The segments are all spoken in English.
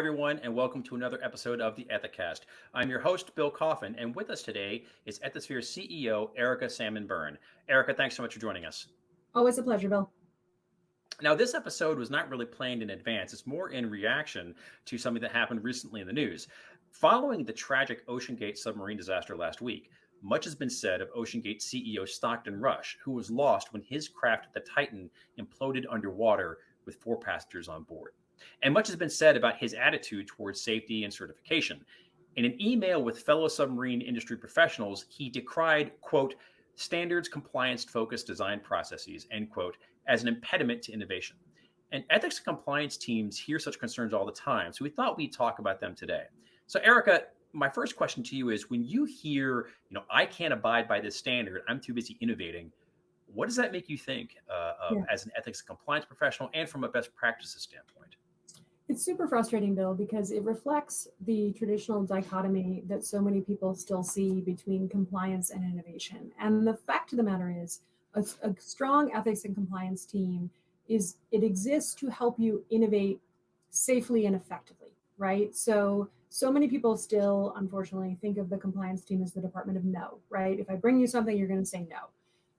everyone, and welcome to another episode of the Ethicast. I'm your host, Bill Coffin, and with us today is Ethisphere CEO Erica Salmon Byrne. Erica, thanks so much for joining us. Always a pleasure, Bill. Now, this episode was not really planned in advance. It's more in reaction to something that happened recently in the news. Following the tragic OceanGate submarine disaster last week, much has been said of OceanGate CEO Stockton Rush, who was lost when his craft, the Titan, imploded underwater with 4 passengers on board. And much has been said about his attitude towards safety and certification. In an email with fellow submarine industry professionals, he decried, quote, standards compliance focused design processes, end quote, as an impediment to innovation. And ethics and compliance teams hear such concerns all the time, so we thought we'd talk about them today. So, Erica, my first question to you is, when you hear, I can't abide by this standard, I'm too busy innovating, what does that make you think of as an ethics and compliance professional and from a best practices standpoint? It's super frustrating, Bill, because it reflects the traditional dichotomy that so many people still see between compliance and innovation. And the fact of the matter is, a strong ethics and compliance team exists to help you innovate safely and effectively, right? So many people still, unfortunately, think of the compliance team as the Department of No, right? If I bring you something, you're going to say no.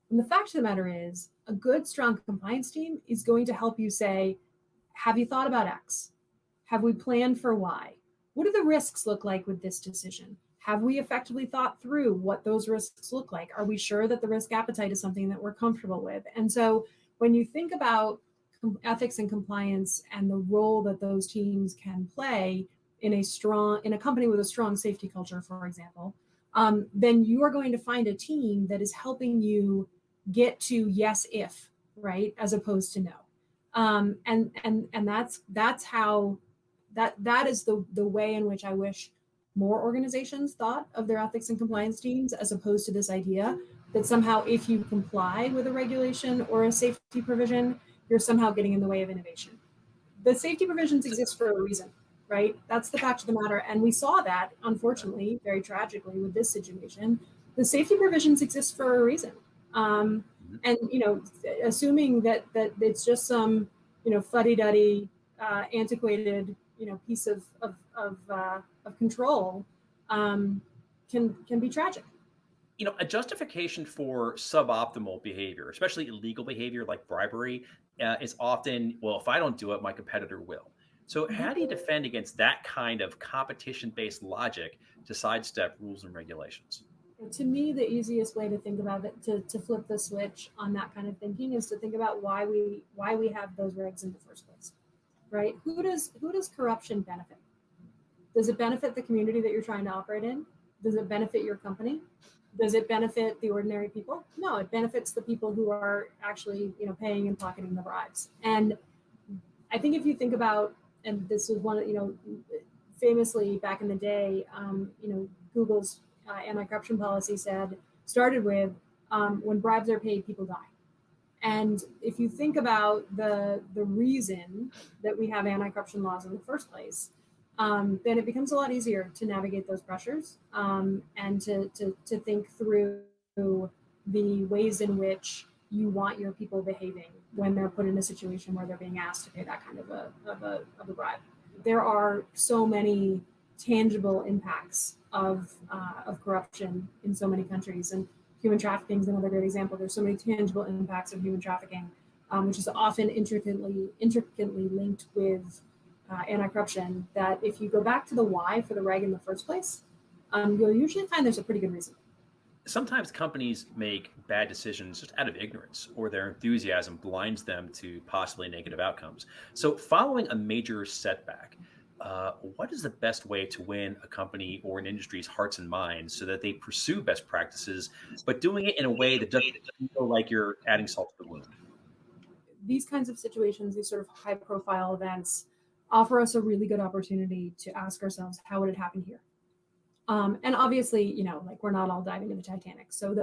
And the fact of the matter is, a good, strong compliance team is going to help you say, have you thought about X? Have we planned for Y? What do the risks look like with this decision? Have we effectively thought through what those risks look like? Are we sure that the risk appetite is something that we're comfortable with? And so when you think about ethics and compliance and the role that those teams can play in a company with a strong safety culture, for example, then you are going to find a team that is helping you get to yes if, right, as opposed to no. And that's how that is the way in which I wish more organizations thought of their ethics and compliance teams, as opposed to this idea that somehow if you comply with a regulation or a safety provision, you're somehow getting in the way of innovation. The safety provisions exist for a reason, right? That's the fact of the matter. And we saw that, unfortunately, very tragically with this situation. The safety provisions exist for a reason. And, assuming that it's just some, fuddy-duddy, antiquated, piece of control can be tragic. A justification for suboptimal behavior, especially illegal behavior like bribery, is often, well, if I don't do it, my competitor will. So how do you defend against that kind of competition-based logic to sidestep rules and regulations? To me, the easiest way to think about it, to flip the switch on that kind of thinking, is to think about why we have those regs in the first place, right? Who does corruption benefit? Does it benefit the community that you're trying to operate in? Does it benefit your company? Does it benefit the ordinary people? No, it benefits the people who are actually, paying and pocketing the bribes. And I think if you think about, and this was one, famously back in the day, Google's anti-corruption policy started with when bribes are paid, people die. And if you think about the reason that we have anti-corruption laws in the first place, then it becomes a lot easier to navigate those pressures and to think through the ways in which you want your people behaving when they're put in a situation where they're being asked to pay that kind of a bribe. There are so many tangible impacts of corruption in so many countries, and human trafficking is another great example. There's so many tangible impacts of human trafficking, which is often intricately linked with anti-corruption, that if you go back to the why for the reg in the first place, you'll usually find there's a pretty good reason. Sometimes companies make bad decisions just out of ignorance, or their enthusiasm blinds them to possibly negative outcomes. So following a major setback, what is the best way to win a company or an industry's hearts and minds so that they pursue best practices, but doing it in a way that doesn't feel like you're adding salt to the wound? These kinds of situations, these sort of high profile events, offer us a really good opportunity to ask ourselves, how would it happen here? And obviously, we're not all diving into the Titanic. So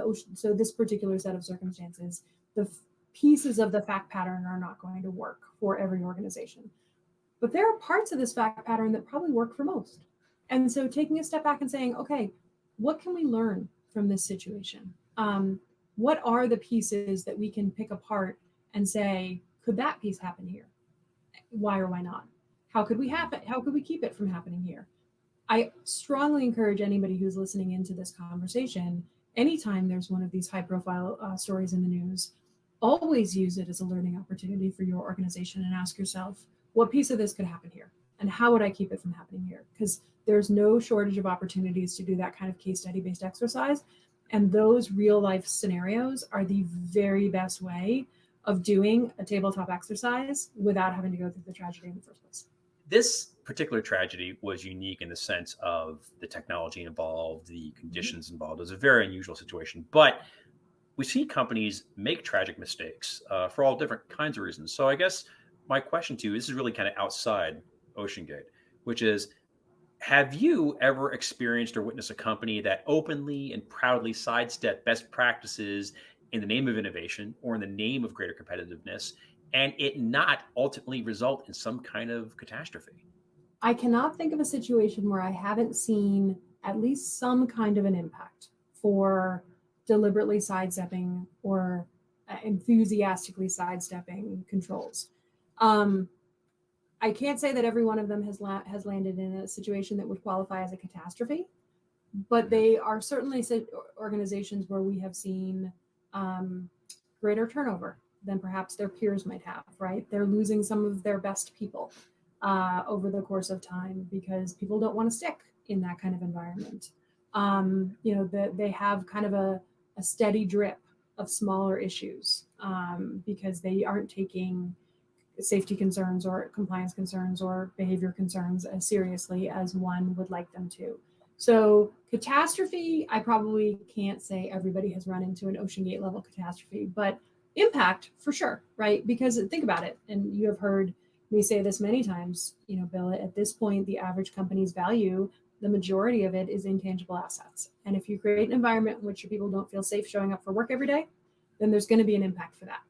this particular set of circumstances, the pieces of the fact pattern are not going to work for every organization. But there are parts of this fact pattern that probably work for most. And so taking a step back and saying, okay, what can we learn from this situation? What are the pieces that we can pick apart and say, could that piece happen here? Why or why not? How could we happen? How could we keep it from happening here? I strongly encourage anybody who's listening into this conversation, anytime there's one of these high profile stories in the news, always use it as a learning opportunity for your organization and ask yourself, what piece of this could happen here? And how would I keep it from happening here? Because there's no shortage of opportunities to do that kind of case study based exercise. And those real life scenarios are the very best way of doing a tabletop exercise without having to go through the tragedy in the first place. This particular tragedy was unique in the sense of the technology involved, the conditions involved. It was a very unusual situation, but we see companies make tragic mistakes for all different kinds of reasons. So I guess my question to you, this is really kind of outside OceanGate, which is, have you ever experienced or witnessed a company that openly and proudly sidestepped best practices in the name of innovation or in the name of greater competitiveness, and it not ultimately result in some kind of catastrophe? I cannot think of a situation where I haven't seen at least some kind of an impact for deliberately sidestepping or enthusiastically sidestepping controls. Um, I can't say that every one of them has landed in a situation that would qualify as a catastrophe, but they are certainly organizations where we have seen um, greater turnover than perhaps their peers might have. Right? They're losing some of their best people over the course of time because people don't want to stick in that kind of environment. They have kind of a steady drip of smaller issues because they aren't taking safety concerns or compliance concerns or behavior concerns as seriously as one would like them to. So catastrophe, I probably can't say everybody has run into an OceanGate level catastrophe, but impact for sure, right? Because think about it, and you have heard me say this many times, Bill, at this point, the average company's value, the majority of it is intangible assets. And if you create an environment in which your people don't feel safe showing up for work every day, then there's going to be an impact for that.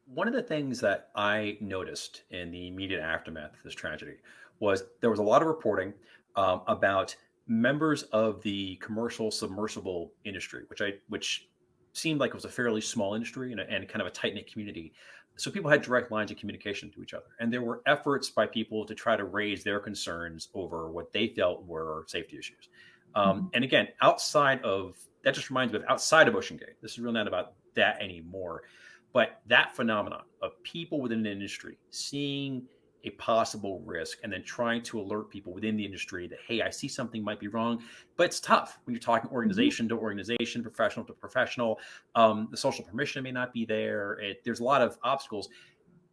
One of the things that I noticed in the immediate aftermath of this tragedy was there was a lot of reporting about members of the commercial submersible industry, which seemed like it was a fairly small industry and kind of a tight knit community. So people had direct lines of communication to each other, and there were efforts by people to try to raise their concerns over what they felt were safety issues. Mm-hmm. And again, outside of that, just reminds me of outside of OceanGate. This is really not about that anymore. But that phenomenon of people within an industry seeing a possible risk and then trying to alert people within the industry that, hey, I see something might be wrong. But it's tough when you're talking Mm-hmm. organization to organization, professional to professional. The social permission may not be there. There's a lot of obstacles.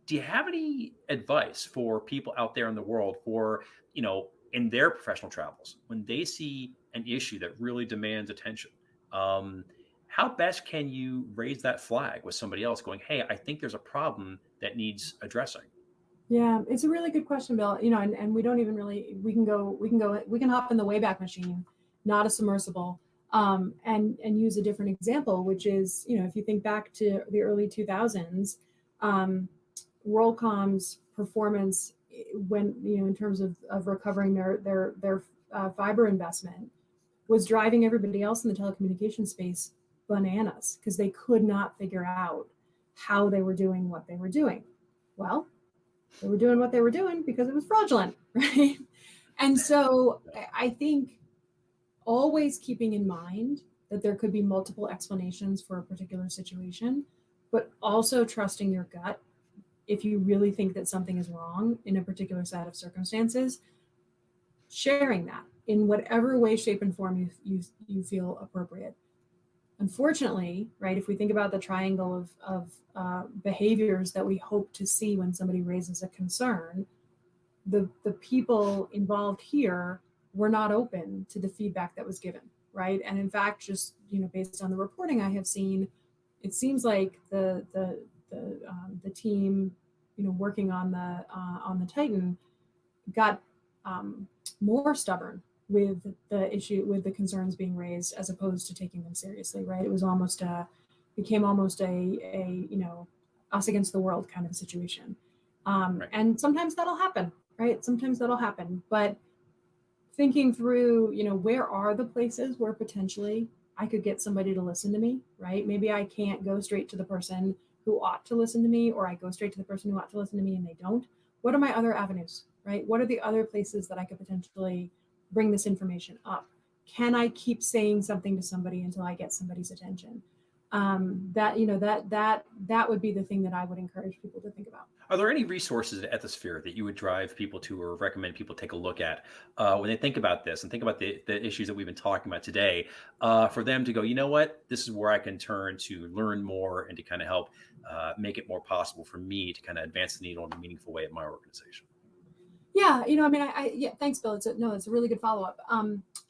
Do you have any advice for people out there in the world for, in their professional travels, when they see an issue that really demands attention? Um, how best can you raise that flag with somebody else going, hey, I think there's a problem that needs addressing? Yeah, it's a really good question, Bill. And we don't even really we can hop in the Wayback Machine, not a submersible, and use a different example, which is if you think back to the early 2000s, WorldCom's performance when in terms of recovering their fiber investment was driving everybody else in the telecommunications space bananas because they could not figure out how they were doing what they were doing. Well, they were doing what they were doing because it was fraudulent, right? And so I think always keeping in mind that there could be multiple explanations for a particular situation, but also trusting your gut if you really think that something is wrong in a particular set of circumstances, sharing that in whatever way, shape, and form you feel appropriate. Unfortunately, right, if we think about the triangle of behaviors that we hope to see when somebody raises a concern, the people involved here were not open to the feedback that was given, right? And in fact, just based on the reporting I have seen, it seems like the team working on the Titan got more stubborn with the issue, with the concerns being raised, as opposed to taking them seriously, right? It was became almost a us against the world kind of a situation. Right. And sometimes that'll happen, right? Sometimes that'll happen. But thinking through, where are the places where potentially I could get somebody to listen to me, right? Maybe I can't go straight to the person who ought to listen to me, or I go straight to the person who ought to listen to me and they don't. What are my other avenues, right? What are the other places that I could potentially bring this information up? Can I keep saying something to somebody until I get somebody's attention? That would be the thing that I would encourage people to think about. Are there any resources at Ethisphere that you would drive people to or recommend people take a look at when they think about this and think about the issues that we've been talking about today, for them to go, you know what, this is where I can turn to learn more and to kind of help make it more possible for me to kind of advance the needle in a meaningful way at my organization? Yeah, I mean, yeah, thanks, Bill. It's a really good follow up.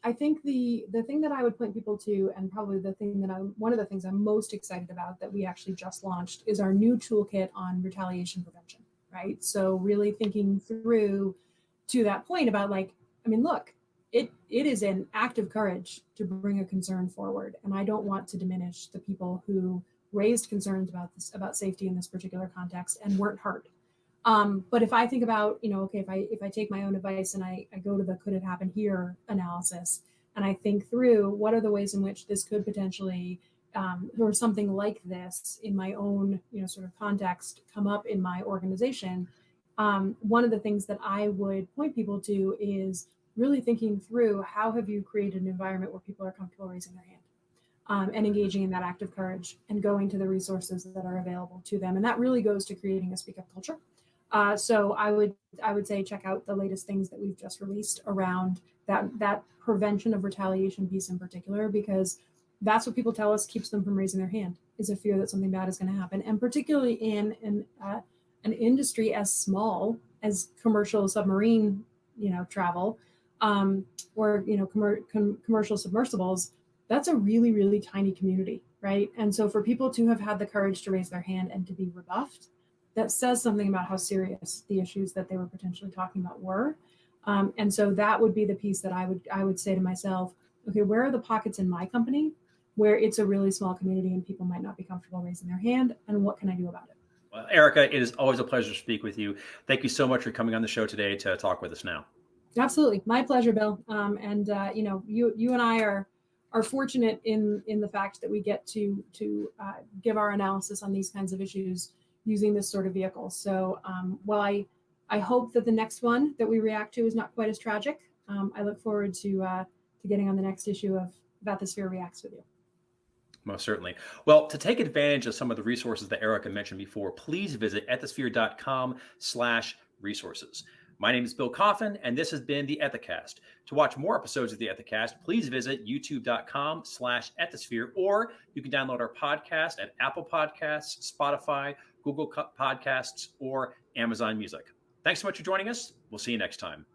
I think the thing that I would point people to, and probably one of the things I'm most excited about that we actually just launched, is our new toolkit on retaliation prevention. Right. So really thinking through to that point about look, it is an act of courage to bring a concern forward, and I don't want to diminish the people who raised concerns about safety in this particular context and weren't heard. But if I think about, okay, if I take my own advice and I go to the could it happen here analysis, and I think through what are the ways in which this could potentially, or something like this in my own, sort of context come up in my organization, one of the things that I would point people to is really thinking through how have you created an environment where people are comfortable raising their hand, and engaging in that act of courage and going to the resources that are available to them. And that really goes to creating a speak up culture. So I would say check out the latest things that we've just released around that prevention of retaliation piece in particular, because that's what people tell us keeps them from raising their hand, is a fear that something bad is going to happen. And particularly in an industry as small as commercial submarine, travel, or commercial submersibles, that's a really, really tiny community, right? And so for people to have had the courage to raise their hand and to be rebuffed, that says something about how serious the issues that they were potentially talking about were. And so that would be the piece that I would say to myself, okay, where are the pockets in my company where it's a really small community and people might not be comfortable raising their hand, and what can I do about it? Well, Erica, it is always a pleasure to speak with you. Thank you so much for coming on the show today to talk with us now. Absolutely. My pleasure, Bill. You and I are fortunate in the fact that we get to give our analysis on these kinds of issues using this sort of vehicle. So while I hope that the next one that we react to is not quite as tragic, I look forward to getting on the next issue of Ethisphere Reacts with you. Most certainly. Well, to take advantage of some of the resources that Erica mentioned before, please visit ethisphere.com/resources. My name is Bill Coffin, and this has been the Ethicast. To watch more episodes of the Ethicast, please visit youtube.com/Ethisphere, or you can download our podcast at Apple Podcasts, Spotify, Google Podcasts, or Amazon Music. Thanks so much for joining us. We'll see you next time.